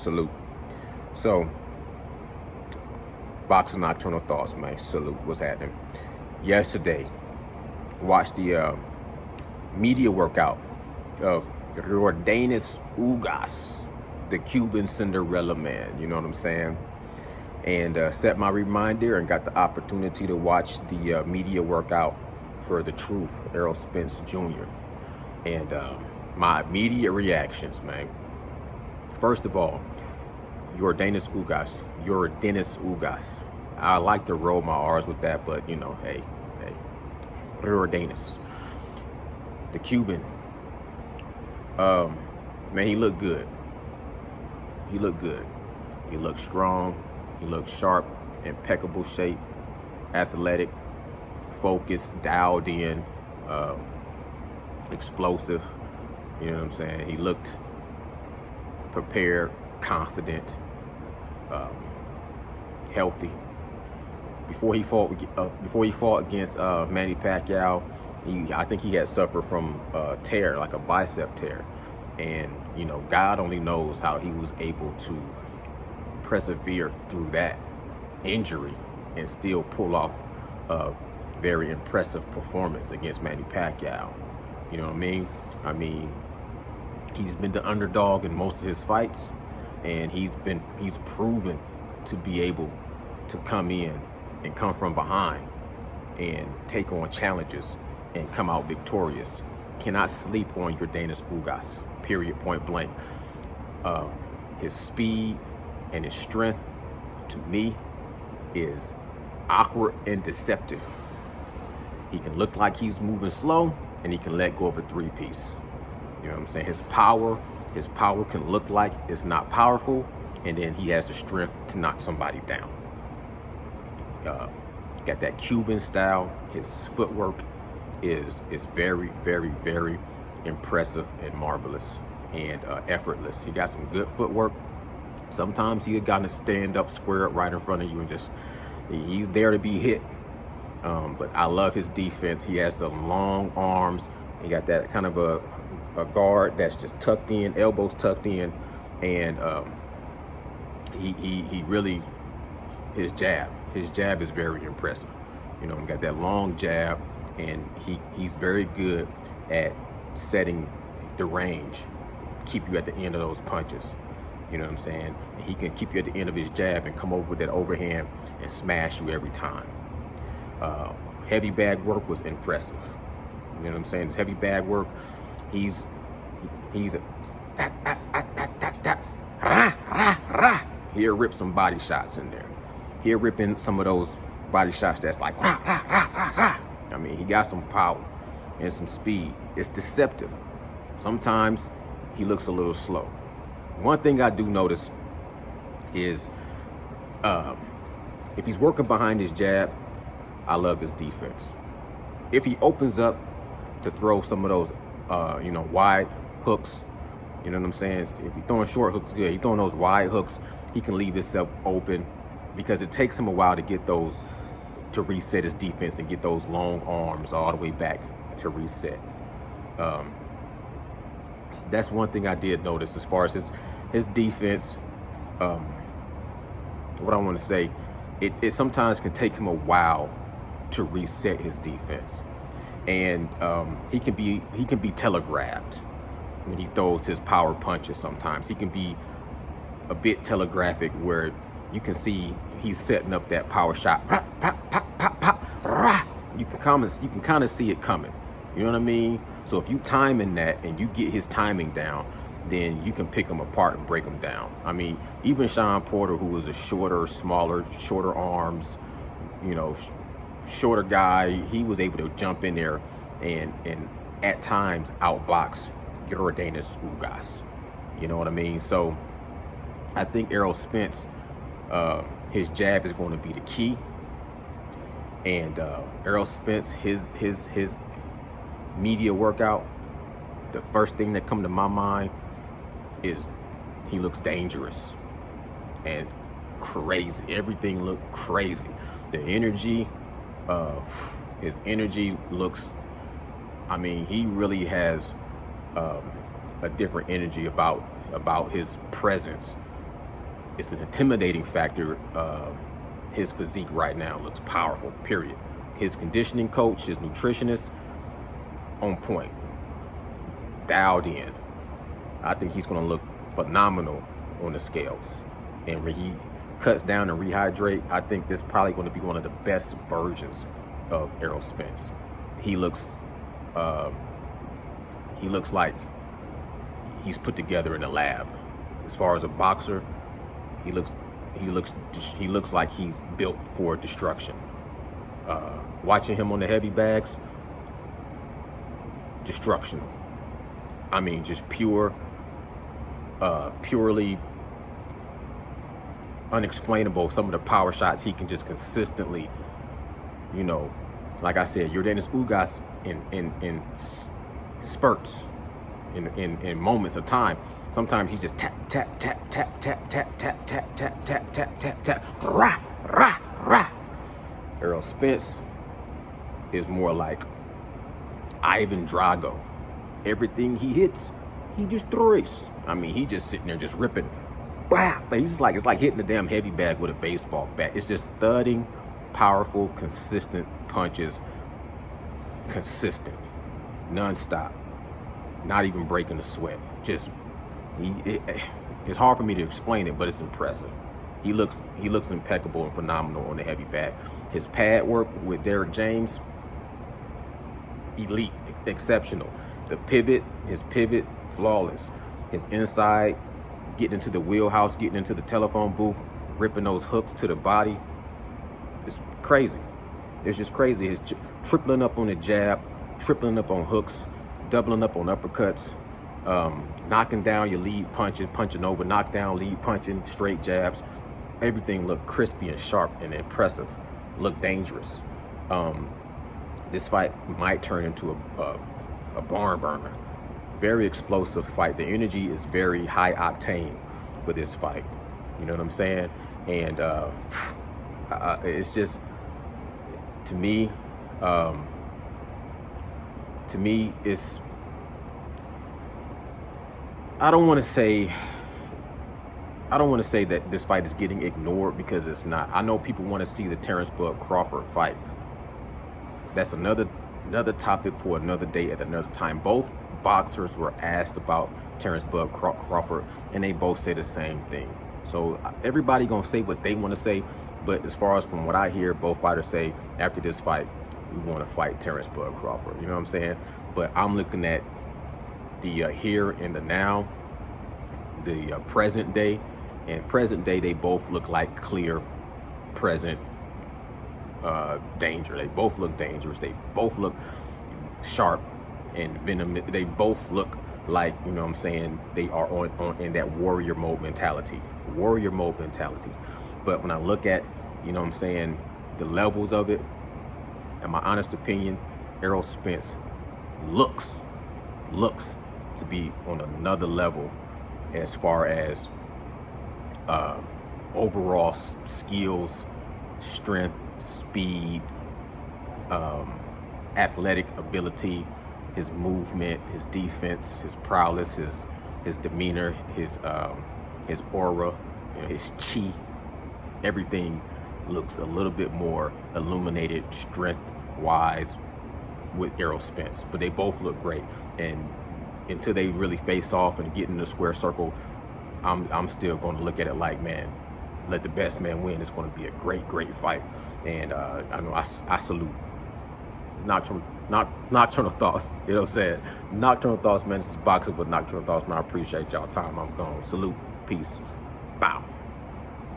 Salute. So, boxing nocturnal thoughts, man. Salute. What's happening? Yesterday, watched the media workout of Jordanis Ugas, the Cuban Cinderella man. You know what I'm saying? And set my reminder and got the opportunity to watch the media workout for The Truth, Errol Spence Jr. And my immediate reactions, man. First of all, Jordanis Ugas. I like to roll my R's with that, but you know, hey. Jordanis, the Cuban. Man, he looked good. He looked good. He looked strong. He looked sharp, impeccable shape, athletic, focused, dialed in, explosive. You know what I'm saying? He looked prepared, confident, healthy. Before he fought against Manny Pacquiao, I think he had suffered from a tear, like a bicep tear, and you know, God only knows how he was able to persevere through that injury and still pull off a very impressive performance against Manny Pacquiao. You know what I mean? I mean, he's been the underdog in most of his fights, and he's proven to be able to come in and come from behind and take on challenges and come out victorious. Cannot sleep on Jordanis Ugas, period, point blank. His speed and his strength, to me, is awkward and deceptive. He can look like he's moving slow, and he can let go of a three-piece. You know what I'm saying? His power can look like it's not powerful, and then he has the strength to knock somebody down. Got that Cuban style. His footwork is very, very, very impressive and marvelous and effortless. He got some good footwork. Sometimes he got to stand up, square up right in front of you, and he's there to be hit. But I love his defense. He has the long arms. He got that kind of a guard that's just tucked in, elbows tucked in, and he really, his jab is very impressive. You know, he got that long jab, and he's very good at setting the range, keep you at the end of those punches. You know what I'm saying? And he can keep you at the end of his jab and come over with that overhand and smash you every time. Heavy bag work was impressive. You know what I'm saying? This heavy bag work, he'll rip some body shots in there. He'll rip in some of those body shots that's like, I mean, he got some power and some speed. It's deceptive. Sometimes he looks a little slow. One thing I do notice is if he's working behind his jab, I love his defense. If he opens up to throw some of those, wide hooks, you know what I'm saying? If he's throwing short hooks, good. He's throwing those wide hooks, he can leave himself open, because it takes him a while to get those, to reset his defense and get those long arms all the way back to reset. That's one thing I did notice as far as his defense. What I want to say, it sometimes can take him a while to reset his defense, and he can be telegraphed when he throws his power punches. Sometimes he can be a bit telegraphic, where you can see he's setting up that power shot. You can kind of see it coming. You know what I mean? So if you time in that and you get his timing down, then you can pick him apart and break him down. I mean, even Sean Porter, who was a shorter arms, shorter guy, he was able to jump in there and at times outbox Jordanis Ugas. You know what I mean? So I think Errol Spence, his jab is going to be the key. And Errol Spence, his media workout, the first thing that come to my mind is he looks dangerous and crazy. Everything looked crazy. The energy, his energy looks, I mean, he really has a different energy about his presence it's an intimidating factor. His physique right now looks powerful, period. His conditioning coach, his nutritionist, on point, dialed in. I think he's going to look phenomenal on the scales. And when he cuts down and rehydrate, I think this is probably going to be one of the best versions of Errol Spence. He looks like he's put together in a lab. As far as a boxer, he looks like he's built for destruction. Watching him on the heavy bags, destruction. I mean, just purely unexplainable. Some of the power shots he can just consistently, like I said, Ugas in spurts, in moments of time. Sometimes he just tap, tap, tap, tap, tap, tap, tap, tap, tap, tap, tap, tap, tap, rah, rah, rah. Errol Spence is more like Ivan Drago. Everything he hits, he destroys. I mean, he just sitting there just ripping. Wow. He's just like, it's like hitting the damn heavy bag with a baseball bat. It's just thudding, powerful, consistent punches. Consistent. Non-stop. Not even breaking a sweat. Just, it's hard for me to explain it, but it's impressive. He looks impeccable and phenomenal on the heavy bag. His pad work with Derrick James, elite, exceptional. His pivot, flawless. His inside, getting into the wheelhouse, getting into the telephone booth, ripping those hooks to the body. It's crazy. It's just crazy. His tripling up on the jab, tripling up on hooks, doubling up on uppercuts, knocking down your lead punches, punching over, knock down, lead punching, straight jabs. Everything looked crispy and sharp and impressive. Looked dangerous. This fight might turn into a barn burner. Very explosive fight. The energy is very high octane for this fight. You know what I'm saying? And it's just, to me, it's, I don't want to say that this fight is getting ignored, because it's not. I know people want to see the Terrence Bud Crawford fight. That's another topic for another day at another time. Both boxers were asked about Terrence Bud Crawford, and they both say the same thing. So everybody gonna say what they want to say, but as far as from what I hear, both fighters say after this fight, we want to fight Terrence Bud Crawford. You know what I'm saying? But I'm looking at the here and the now, the present day. And present day, they both look like clear present danger. They both look dangerous. They both look sharp and venomous. They both look like, you know what I'm saying, they are on in that warrior mode mentality. Warrior mode mentality. But when I look at, you know what I'm saying, the levels of it, in my honest opinion, Errol Spence looks to be on another level as far as overall skills, strength, speed, athletic ability, his movement, his defense, his prowess, his demeanor, his aura, his chi. Everything looks a little bit more illuminated, strength-wise, with Errol Spence. But they both look great, and until they really face off and get in the square circle, I'm still going to look at it like, man, let the best man win. It's going to be a great fight. And I know I salute Nocturnal Thoughts. You know what I'm saying? Nocturnal Thoughts, man. This is boxing with Nocturnal Thoughts, man. I appreciate y'all time. I'm gone. Salute. Peace. Bow.